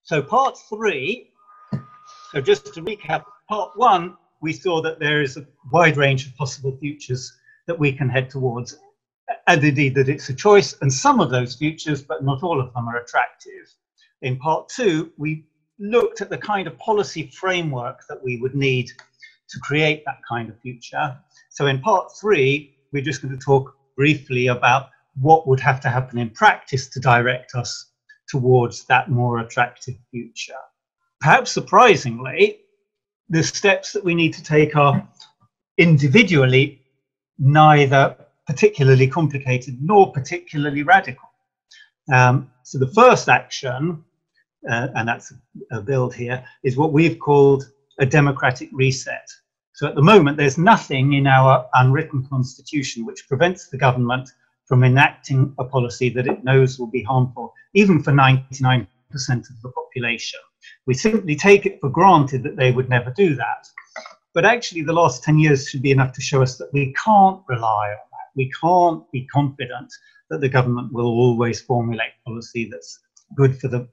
So part three, so just to recap, part one, we saw that there is a wide range of possible futures that we can head towards, and indeed that it's a choice, and some of those futures, but not all of them, are attractive. In part two, we looked at the kind of policy framework that we would need to create that kind of future. So in part three, we're just going to talk briefly about what would have to happen in practice to direct us towards that more attractive future. Perhaps surprisingly, the steps that we need to take are individually neither particularly complicated nor particularly radical. So the first action, and that's a build here, is what we've called a democratic reset. So at the moment, there's nothing in our unwritten constitution which prevents the government from enacting a policy that it knows will be harmful, even for 99% of the population. We simply take it for granted that they would never do that. But actually, the last 10 years should be enough to show us that we can't rely on that. We can't be confident that the government will always formulate policy that's good for the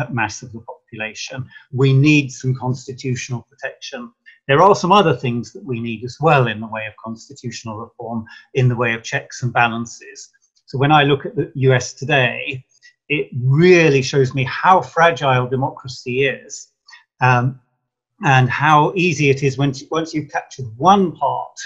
mass of the population. We need some constitutional protection. There are some other things that we need as well in the way of constitutional reform, in the way of checks and balances. So when I look at the US today, it really shows me how fragile democracy is, and how easy it is once you've captured one part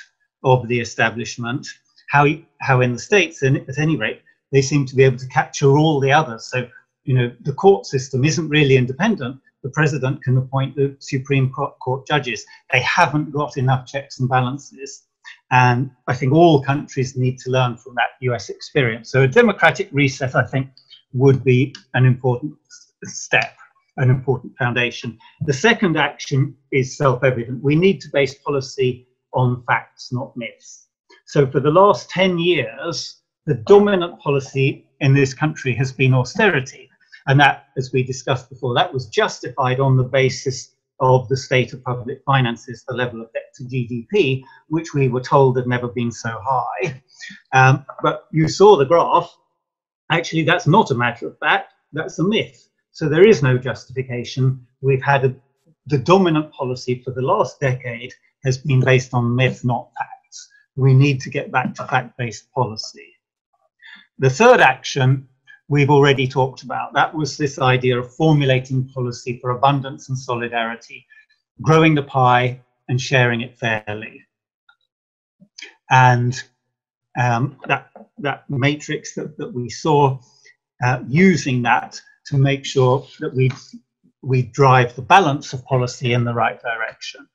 of the establishment, how in the States, at any rate, they seem to be able to capture all the others. So, you know, the court system isn't really independent. The president can appoint the Supreme Court judges. They haven't got enough checks and balances. And I think all countries need to learn from that US experience. So a democratic reset, I think, would be an important step, an important foundation. The second action is self-evident. We need to base policy on facts, not myths. So for the last 10 years, the dominant policy in this country has been austerity. And that, as we discussed before, that was justified on the basis of the state of public finances, the level of debt to GDP, which we were told had never been so high. But you saw the graph. Actually, that's not a matter of fact, that's a myth. So there is no justification. We've had the dominant policy for the last decade has been based on myth, not facts. We need to get back to fact-based policy. The third action we've already talked about. That was this idea of formulating policy for abundance and solidarity, growing the pie and sharing it fairly. And that matrix that we saw, using that to make sure that we drive the balance of policy in the right direction.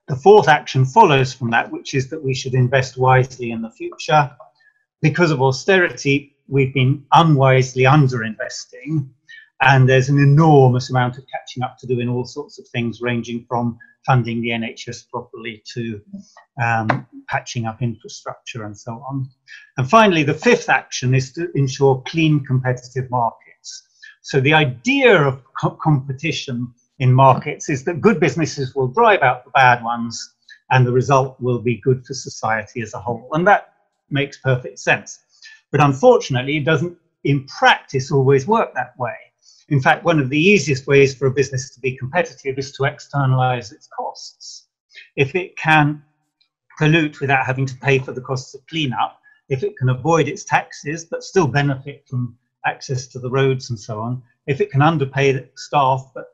The fourth action follows from that, which is that we should invest wisely in the future. Because of austerity, we've been unwisely underinvesting, and there's an enormous amount of catching up to do in all sorts of things, ranging from funding the NHS properly to patching up infrastructure and so on. And finally, the fifth action is to ensure clean, competitive markets. So the idea of competition in markets is that good businesses will drive out the bad ones, and the result will be good for society as a whole. And that makes perfect sense. But unfortunately, it doesn't in practice always work that way. In fact, one of the easiest ways for a business to be competitive is to externalize its costs. If it can pollute without having to pay for the costs of cleanup, if it can avoid its taxes but still benefit from access to the roads and so on, if it can underpay the staff but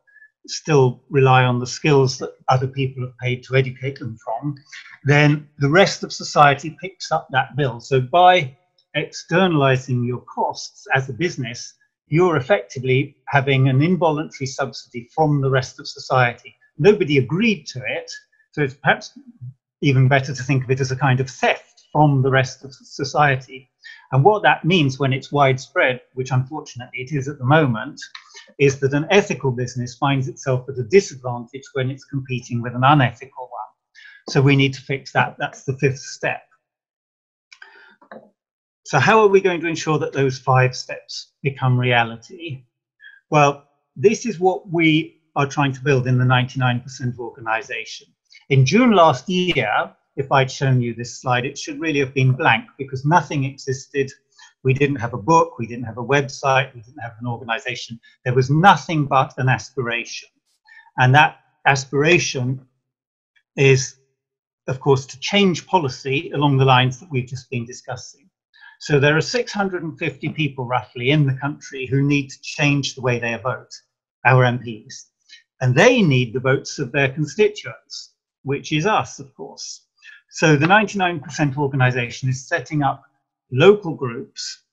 still rely on the skills that other people have paid to educate them from, then the rest of society picks up that bill. So by externalizing your costs as a business, you're effectively having an involuntary subsidy from the rest of society. Nobody agreed to it, so it's perhaps even better to think of it as a kind of theft from the rest of society. And what that means when it's widespread, which unfortunately it is at the moment, is that an ethical business finds itself at a disadvantage when it's competing with an unethical one. So we need to fix that. That's the fifth step. So how are we going to ensure that those 5 steps become reality? Well, this is what we are trying to build in the 99% organization. In June last year, if I'd shown you this slide, it should really have been blank because nothing existed. We didn't have a book, we didn't have a website, we didn't have an organization. There was nothing but an aspiration. And that aspiration is, of course, to change policy along the lines that we've just been discussing. So there are 650 people roughly in the country who need to change the way they vote, our MPs. And they need the votes of their constituents, which is us, of course. So the 99% organization is setting up local groups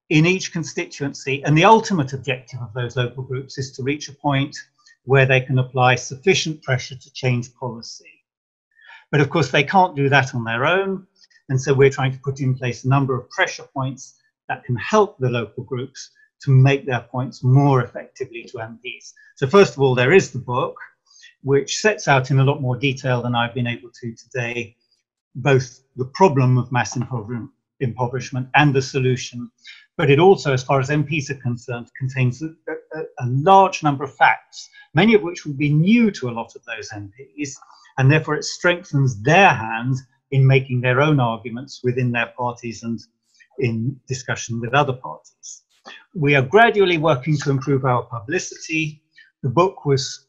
in each constituency. And the ultimate objective of those local groups is to reach a point where they can apply sufficient pressure to change policy. But of course, they can't do that on their own. And so we're trying to put in place a number of pressure points that can help the local groups to make their points more effectively to MPs. So first of all, there is the book, which sets out in a lot more detail than I've been able to today, both the problem of mass impoverishment and the solution. But it also, as far as MPs are concerned, contains a large number of facts, many of which will be new to a lot of those MPs, and therefore it strengthens their hand in making their own arguments within their parties and in discussion with other parties. We are gradually working to improve our publicity. The book was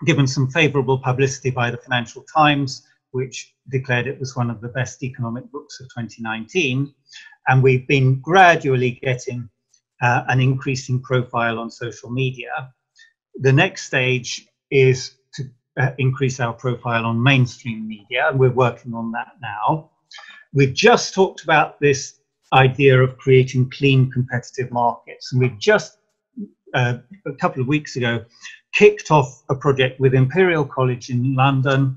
given some favourable publicity by the Financial Times, which declared it was one of the best economic books of 2019. And we've been gradually getting an increasing profile on social media. The next stage is to increase our profile on mainstream media, and we're working on that now. We've just talked about this idea of creating clean, competitive markets, and we've just, a couple of weeks ago, kicked off a project with Imperial College in London,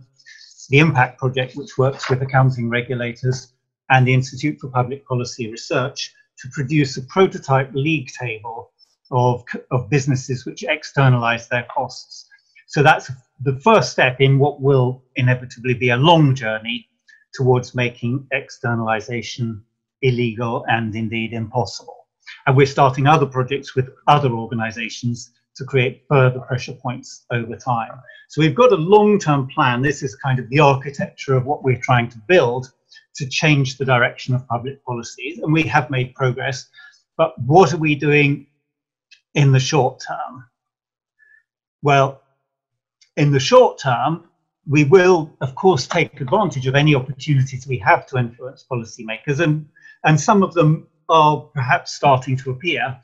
the Impact Project, which works with accounting regulators, and the Institute for Public Policy Research, to produce a prototype league table of businesses which externalize their costs. So that's the first step in what will inevitably be a long journey towards making externalization illegal and indeed impossible. And we're starting other projects with other organizations to create further pressure points over time. So we've got a long-term plan. This is kind of the architecture of what we're trying to build to change the direction of public policies. And we have made progress, but what are we doing in the short term? Well, in the short term, we will, of course, take advantage of any opportunities we have to influence policymakers, and some of them are perhaps starting to appear,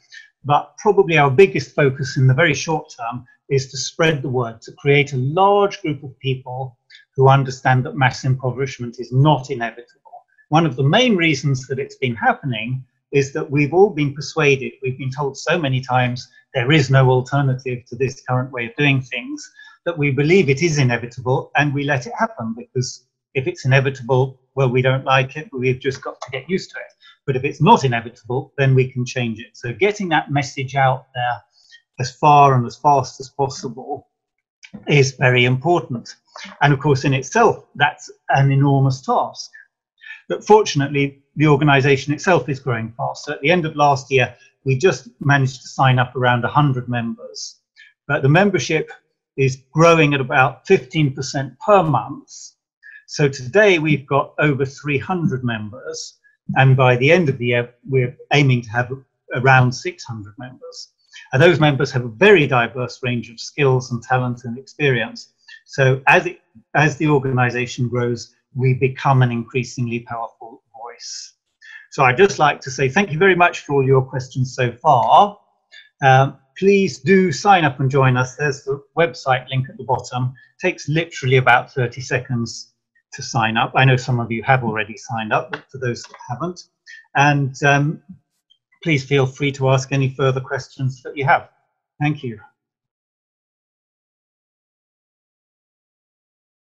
but probably our biggest focus in the very short term is to spread the word, to create a large group of people who understand that mass impoverishment is not inevitable. One of the main reasons that it's been happening is that we've all been persuaded, we've been told so many times there is no alternative to this current way of doing things, that we believe it is inevitable and we let it happen, because if it's inevitable, well, we don't like it, but we've just got to get used to it. But if it's not inevitable, then we can change it. So getting that message out there as far and as fast as possible is very important. And of course, in itself, that's an enormous task. But fortunately, the organization itself is growing faster. At the end of last year, we just managed to sign up around 100 members. But the membership is growing at about 15% per month. So today we've got over 300 members. And by the end of the year, we're aiming to have around 600 members. And those members have a very diverse range of skills and talent and experience. So as the organization grows, we become an increasingly powerful voice. So I'd just like to say thank you very much for all your questions so far. Please do sign up and join us. There's the website link at the bottom. It takes literally about 30 seconds to sign up. I know some of you have already signed up, but for those that haven't. And please feel free to ask any further questions that you have. Thank you.